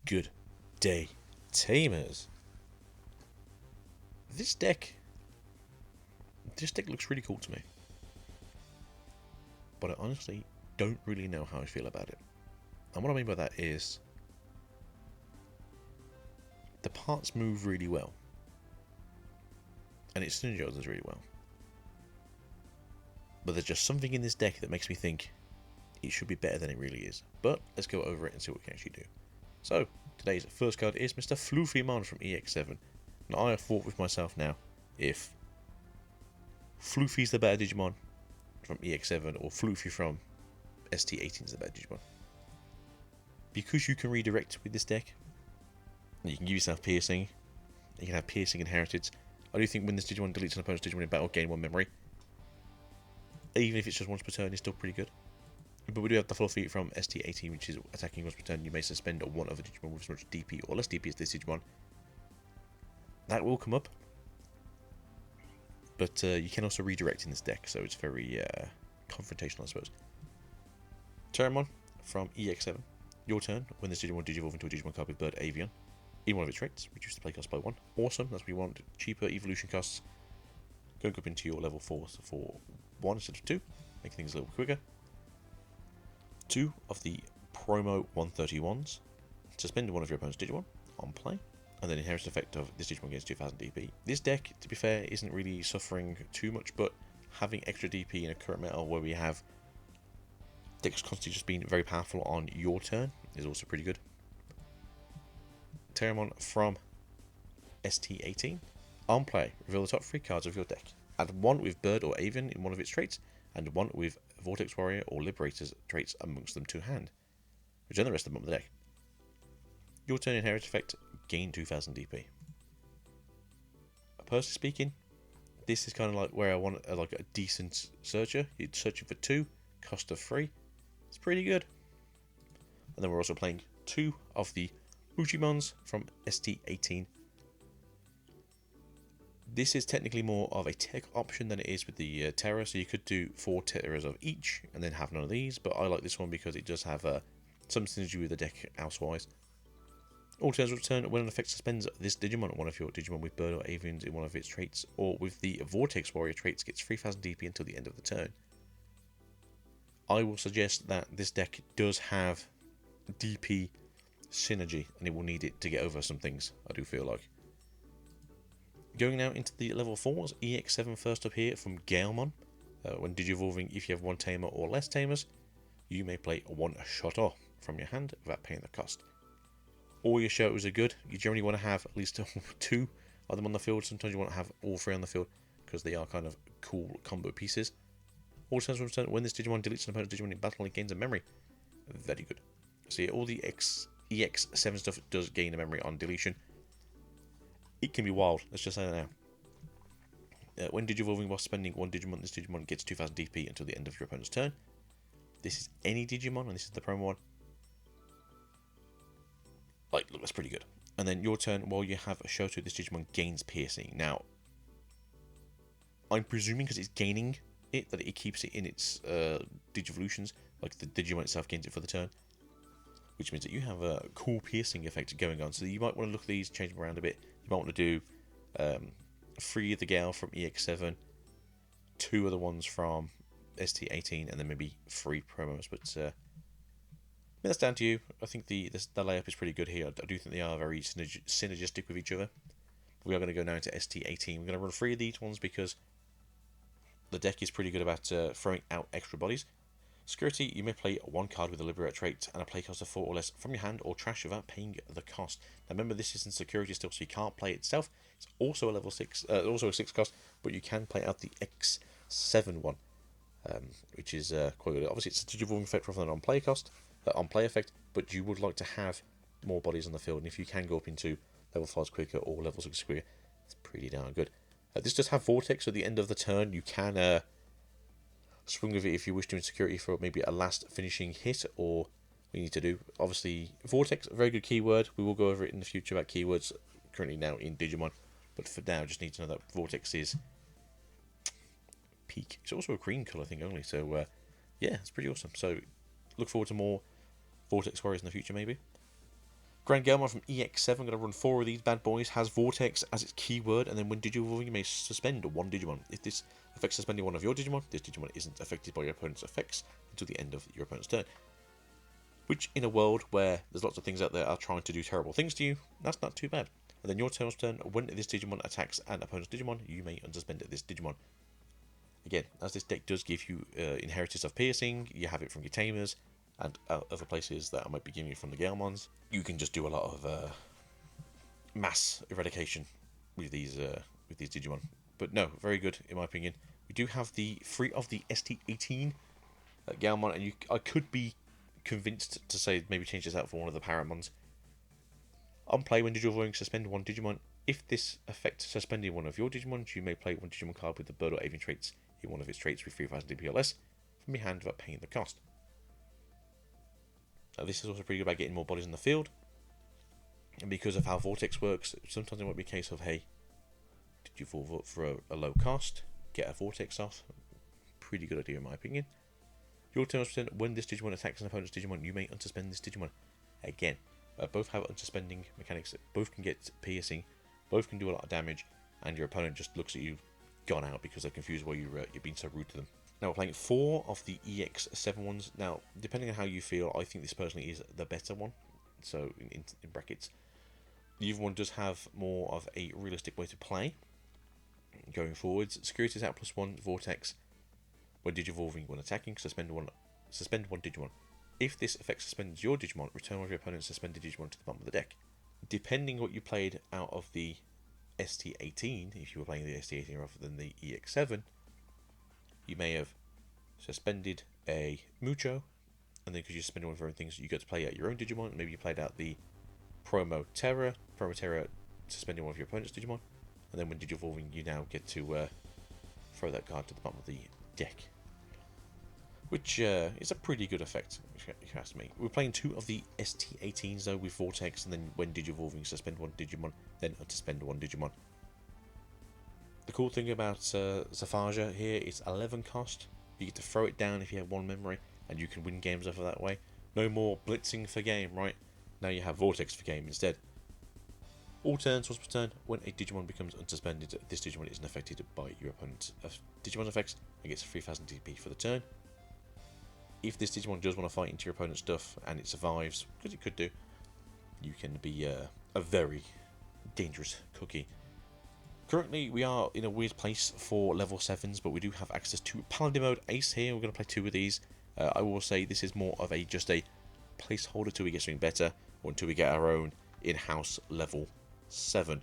Good day, Tamers. This deck looks really cool to me, but I honestly don't really know how I feel about it. And what I mean by that is the parts move really well, and it synergizes really well. But there's just something in this deck that makes me think it should be better than it really is. But let's go over it and see what we can actually do. So, today's first card is Mr. Floofymon from EX7. Now, I have thought with myself now if Floofy's the better Digimon from EX7 or Floofy from ST18 is the better Digimon. Because you can redirect with this deck, you can give yourself piercing, you can have piercing inherited. I do think when this Digimon deletes an opponent's Digimon in battle, gain 1 memory. Even if it's just once per turn, it's still pretty good. But we do have the Fluffy from ST18, which is attacking once per turn. You may suspend one other Digimon with as much DP or less DP as this Digimon. That will come up. But you can also redirect in this deck, so it's very confrontational, I suppose. Terramon from EX7. Your turn. When this Digimon digivolve into a Digimon card with Bird Avian in one of its traits, reduce the play cost by 1. Awesome, that's what we want. Cheaper evolution costs. Going up into your level 4 for 1 instead of 2. Make things a little quicker. 2 of the promo 131s. Suspend one of your opponent's Digimon on play. And then inherit effect of this Digimon gains 2000 DP. This deck, to be fair, isn't really suffering too much, but having extra DP in a current meta where we have decks constantly just being very powerful on your turn is also pretty good. Terramon from ST18. On play, reveal the top 3 cards of your deck. Add 1 with Bird or Avian in one of its traits, and 1 with Vortex Warrior or Liberator's traits amongst them to hand. Return the rest of them on the deck. Your turn inherit effect, gain 2000 DP. Personally speaking, this is kind of like where I want like a decent searcher. You're searching for 2, cost of 3. It's pretty good. And then we're also playing 2 of the Ujimons from ST18. This is technically more of a tech option than it is with the Terra, so you could do 4 Terras of each and then have none of these, but I like this one because it does have some synergy with the deck elsewise. All turns return when an effect suspends this Digimon, one of your Digimon with Bird or Avians in one of its traits, or with the Vortex Warrior traits gets 3000 DP until the end of the turn. I will suggest that this deck does have DP synergy, and it will need it to get over some things, I do feel like. Going now into the level 4s, EX7 first up here from Galemon. When digivolving, if you have 1 Tamer or less Tamers, you may play 1 shot off from your hand without paying the cost. All your shows are good. You generally want to have at least 2 of them on the field. Sometimes you want to have all 3 on the field because they are kind of cool combo pieces. All turns return when this Digimon deletes an opponent's Digimon in battle, it gains a memory. Very good. See, all the EX7 stuff does gain a memory on deletion. It can be wild, let's just say that now. When digivolving while spending 1 Digimon, this Digimon gets 2000 DP until the end of your opponent's turn. This is any Digimon, and this is the promo one. Like, look, that's pretty good. And then your turn, while you have a Shoto, this Digimon gains piercing. Now, I'm presuming because it's gaining it, that it keeps it in its Digivolutions, like the Digimon itself gains it for the turn. Which means that you have a cool piercing effect going on. So you might want to look at these, change them around a bit. You might want to do 3 of the Gale from EX7, 2 of the ones from ST18, and then maybe 3 promos. But that's down to you. I think the layup is pretty good here. I do think they are very synergistic with each other. We are going to go now into ST18. We're going to run 3 of these ones because the deck is pretty good about throwing out extra bodies. Security, you may play 1 card with a Liberator trait and a play cost of 4 or less from your hand or trash without paying the cost. Now remember, this isn't security still, so you can't play it itself. It's also a level 6, also a 6 cost, but you can play out the X7 one, which is quite good. Obviously, it's a digivolving effect rather than on play cost, on play effect, but you would like to have more bodies on the field, and if you can go up into level 5 quicker or level 6 quicker, it's pretty darn good. This does have Vortex, so at the end of the turn, you can swing with it if you wish to in security for maybe a last finishing hit or what you need to do. Obviously, Vortex, a very good keyword. We will go over it in the future about keywords currently now in Digimon. But for now, just need to know that Vortex is peak. It's also a green colour thing only. So, yeah, it's pretty awesome. So, look forward to more Vortex Warriors in the future, maybe. Grand Gelmon from EX7, going to run 4 of these bad boys, has Vortex as its keyword, and then when Digivolving you may suspend one Digimon. If this affects suspending one of your Digimon, this Digimon isn't affected by your opponent's effects until the end of your opponent's turn. Which, in a world where there's lots of things out there are trying to do terrible things to you, that's not too bad. And then your turn, when this Digimon attacks an opponent's Digimon, you may unsuspend this Digimon. Again, as this deck does give you Inheritance of Piercing, you have it from your Tamers, and other places that I might be giving you from the Galmons, you can just do a lot of mass eradication with these Digimon. But no, very good in my opinion. We do have the 3 of the ST18 Galmon, and I could be convinced to say maybe change this out for one of the Paramons. On play, when Digivolving, suspend one Digimon. If this affects suspending one of your Digimon, you may play one Digimon card with the bird or avian traits in one of its traits with 3000 DP or less from your hand without paying the cost. This is also pretty good about getting more bodies in the field. And because of how Vortex works, sometimes it might be a case of, hey, did you fall for a low cost? Get a Vortex off. Pretty good idea in my opinion. Your turn, when this Digimon attacks an opponent's Digimon, you may unsuspend this Digimon. Again, both have unsuspending mechanics, both can get piercing, both can do a lot of damage, and your opponent just looks at you gone out because they're confused why you're being so rude to them. Now we're playing 4 of the EX7 ones. Now, depending on how you feel, I think this personally is the better one. So, in brackets. The other one does have more of a realistic way to play going forwards. Security is out +1, Vortex. When Digivolving, when attacking, suspend one Digimon. If this effect suspends your Digimon, return one of your opponent's suspended Digimon to the bottom of the deck. Depending what you played out of the ST18, if you were playing the ST18 rather than the EX7, you may have suspended a Mucho, and then because you suspended one of your own things, you get to play out your own Digimon. Maybe you played out the Promo Terra suspending one of your opponent's Digimon, and then when Digivolving, you now get to throw that card to the bottom of the deck, which is a pretty good effect, if you ask me. We're playing 2 of the ST18s though with Vortex, and then when Digivolving, suspend one Digimon, then unsuspend one Digimon. The cool thing about Zaphaja here is 11 cost. You get to throw it down if you have 1 memory, and you can win games off of that way. No more blitzing for game, right? Now you have Vortex for game instead. All turns, once per turn, when a Digimon becomes unsuspended, this Digimon isn't affected by your opponent's Digimon effects and gets 3000 DP for the turn. If this Digimon does want to fight into your opponent's stuff and it survives, because it could do, you can be a very dangerous cookie. Currently, we are in a weird place for level 7s, but we do have access to Paladin Mode Ace here. We're going to play 2 of these. I will say this is more of just a placeholder till we get something better, or until we get our own in-house level 7.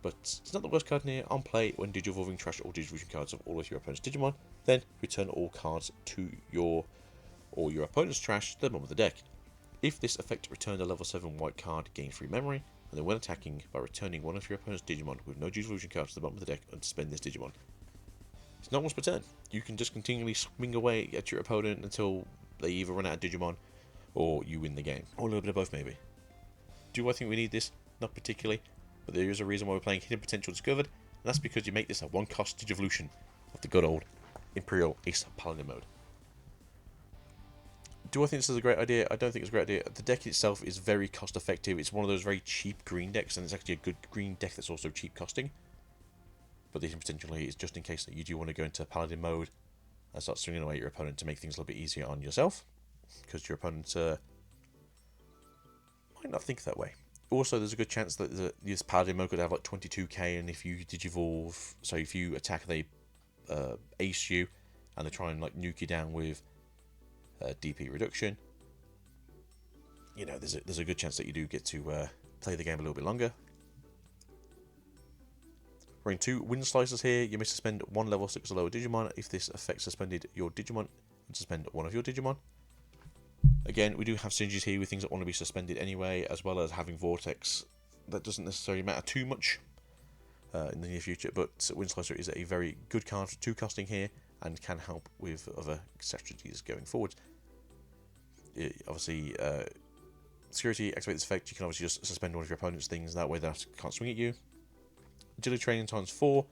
But it's not the worst card in here. On play, when Digivolving, trash all Digivolution cards of all of your opponent's Digimon, then return all cards to your opponent's trash to the bottom of the deck. If this effect returns a level 7 white card, gain 3 memory, and then when attacking, by returning one of your opponent's Digimon with no Digivolution cards to the bottom of the deck, unsuspend this Digimon. It's not once per turn. You can just continually swing away at your opponent until they either run out of Digimon or you win the game. Or a little bit of both, maybe. Do I think we need this? Not particularly. But there is a reason why we're playing Hidden Potential Discovered, and that's because you make this a 1-cost Digivolution of the good old Imperial Ace Paladin mode. Do I think this is a great idea? I don't think it's a great idea. The deck itself is very cost effective. It's one of those very cheap green decks, and it's actually a good green deck that's also cheap costing. But the Hidden Potential here is just in case that you do want to go into Paladin mode and start swinging away at your opponent to make things a little bit easier on yourself, because your opponent might not think that way. Also, there's a good chance that this Paladin mode could have like 22k, and if you Digivolve, so if you attack, they ace you, and they try and like nuke you down with DP reduction, you know, there's a good chance that you do get to play the game a little bit longer. We're in 2 Wind Slicers here. You may suspend 1 level 6 or lower Digimon. If this effect suspended your Digimon, and suspend one of your Digimon. Again, we do have synergies here with things that want to be suspended anyway, as well as having Vortex. That doesn't necessarily matter too much in the near future, but Wind Slicer is a very good card for 2 costing here, and can help with other strategies going forward. Obviously, security, activate this effect, you can obviously just suspend one of your opponent's things, that way they can't swing at you. Agility training times 4.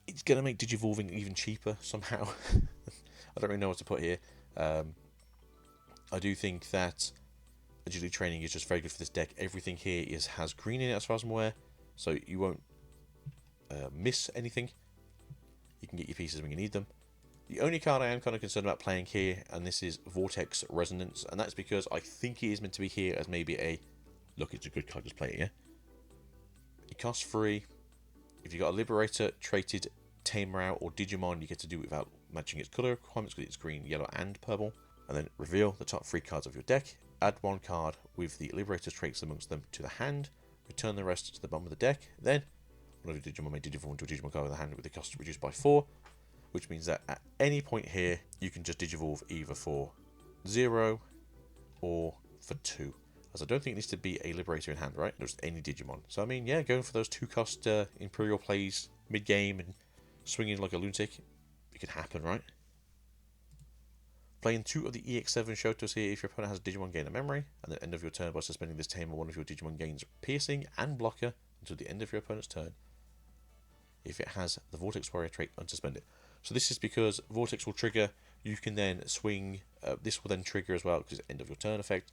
It's going to make Digivolving even cheaper somehow. I don't really know what to put here. I do think that agility training is just very good for this deck. Everything here has green in it as far as I'm aware, so you won't miss anything. You can get your pieces when you need them. The only card I am kind of concerned about playing here, and this is Vortex Resonance, and that's because I think it is meant to be here as maybe a, look, it's a good card, just play it, yeah? It costs 3. If you got a Liberator, traded Tamer out, or Digimon, you get to do it without matching its colour requirements because it's green, yellow, and purple. And then reveal the top 3 cards of your deck. Add 1 card with the Liberator's traits amongst them to the hand. Return the rest to the bottom of the deck. Then, one of your Digimon may digivolve into a Digimon card with the hand with the cost reduced by 4. Which means that at any point here, you can just digivolve either for 0 or for 2. As I don't think it needs to be a Liberator in hand, right? Just any Digimon. So I mean, yeah, going for those 2 cost Imperial plays mid-game and swinging like a lunatic, it could happen, right? Playing 2 of the EX7 Shotos here if your opponent has a Digimon gain a memory, and at the end of your turn by suspending this Tamer, one of your Digimon gains piercing and blocker until the end of your opponent's turn. If it has the Vortex Warrior trait, unsuspend it. So this is because Vortex will trigger, you can then swing, this will then trigger as well because it's end of your turn effect.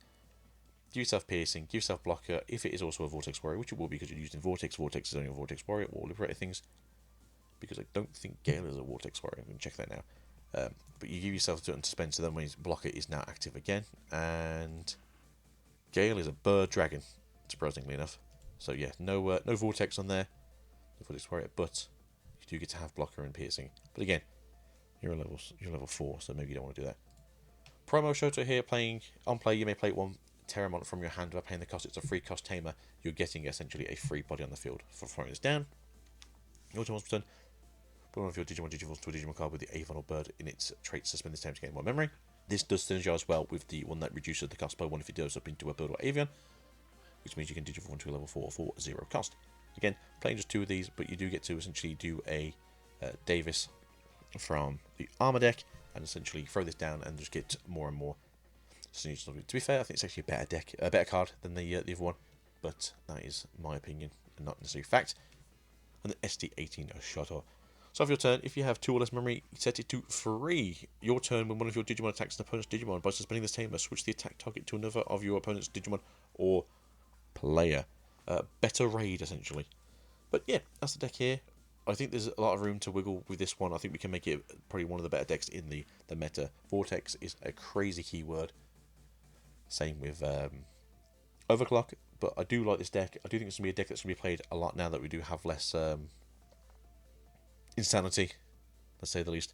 Give yourself piercing, give yourself blocker, if it is also a Vortex Warrior, which it will be because you're using Vortex. Vortex is only a Vortex Warrior, or Liberator things. Because I don't think Gale is a Vortex Warrior, I'm going to check that now. But you give yourself to unsuspend, so then when his blocker is now active again. And Gale is a bird dragon, surprisingly enough. So yeah, no Vortex on there, no Vortex Warrior, but you do get to have blocker and piercing. But again, you're level 4, so maybe you don't want to do that. Promo Shoto here, playing on play, you may play 1 Terramon from your hand by paying the cost. It's a free cost Tamer. You're getting essentially a free body on the field for throwing this down. Your turn once per turn. Put one of your Digimon digivolves to a Digimon card with the Avon or Bird in its trait. Suspend this Tamer to gain 1 memory. This does synergize as well with the one that reduces the cost by 1 if it goes up into a Bird or Avian, which means you can digivolve into a level 4 for 0 cost. Again, playing just 2 of these, but you do get to essentially do a Davis from the armor deck and essentially throw this down and just get more and more. To be fair, I think it's actually a better deck, a better card than the other one, but that is my opinion and not necessarily fact. And the SD18 Shoto. So for your turn, if you have 2 or less memory, set it to 3. Your turn, when one of your Digimon attacks an opponent's Digimon, by suspending this Tamer, switch the attack target to another of your opponent's Digimon or player. Better raid, essentially. But yeah, that's the deck here. I think there's a lot of room to wiggle with this one. I think we can make it probably one of the better decks in the meta. Vortex is a crazy keyword. Same with Overclock, but I do like this deck. I do think it's going to be a deck that's going to be played a lot now that we do have less insanity, let's say the least,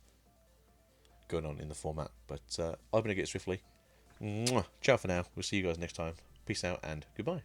going on in the format. But I'm going to get swiftly. Ciao for now. We'll see you guys next time. Peace out and goodbye.